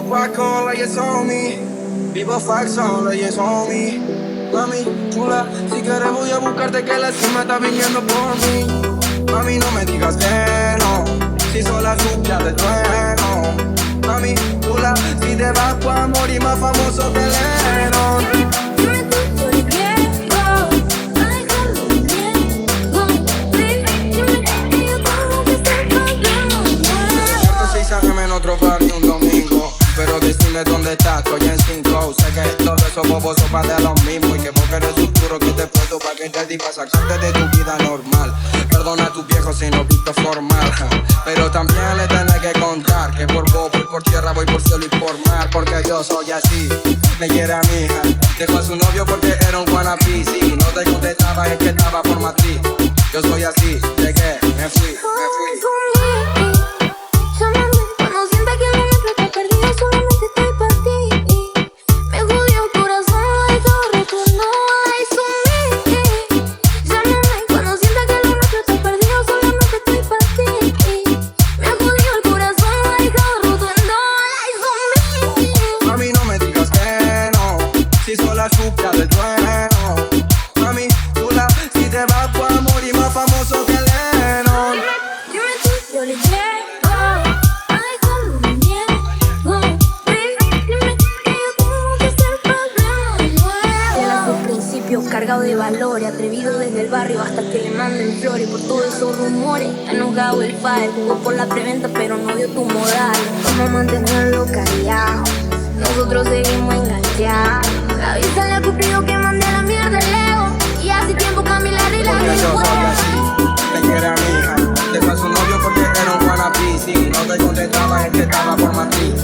pa' cola y it's on me. Vivo fax solo y it's on me. Mami, chula, si quieres voy a buscarte que la cima está viniendo por mí. Mami, no me digas que no, si sola lluvia de trueno. Mami, chula, si te vas pa' morir más famoso que Lennon. Dime tú por qué, ay, cuando llego, baby, dime que yo tengo que estar pagando. 6 en otro party un domingo, pero decime dónde estás, estoy en 5. Sé que todos esos bobos son de lo mismo y que vos eres futuro que te puesto pa' que te digas sacarte de tu vida normal. Perdona a tus viejos si no visto formal, pero también le tenés que contar que por vos voy por tierra, voy por cielo y por mar, porque yo soy así. Me quiere a mi hija, dejó a su novio porque era un wannabe. Si no te contestaba es que estaba por matriz. Yo soy así, llegué, me fui. Llámame cuando sienta que lo nuestro está perdido, solamente estoy para ti. Me jodió el corazón, lo he dejado roto, no hay zombie. Llámame cuando sienta que lo nuestro está perdido, solamente estoy para ti. Me jodió el corazón, lo he dejado roto, no hay zombie. Mami, no me digas que no, si sola sufra del trueno. Mami, chula, si te vas pa' morir más famoso que Lennon. Dime tú, yo le llego. Ay, cuando me niego, baby, dime que yo tengo que estar pagando. Desde el principio cargado de valores, atrevido desde el barrio hasta que le manden flores por todos esos rumores. Enojado el file, jugó por la preventa pero no dio tu moral. Vamos a mantenerlo callado, nosotros seguimos enganchados. Avísale a Cupido que mande la mierda lejos, y hace tiempo cambié la regla Porque del yo soy juego. así, te quiere a mi hija, dejó a su novio porque era un wannabe. Si no te contestaba es que estaba por matriz.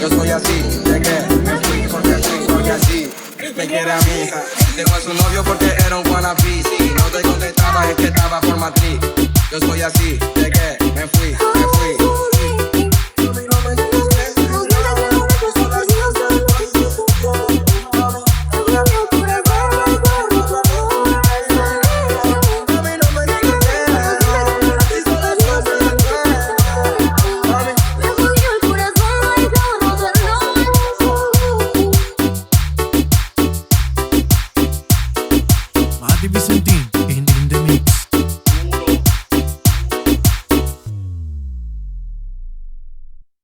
Yo soy así, llegué, me fui porque soy así. Me quiere a mi hija, dejó a su novio porque era un wannabe. Si no te contestaba es que estaba por matriz. Yo soy así, llegué, me fui.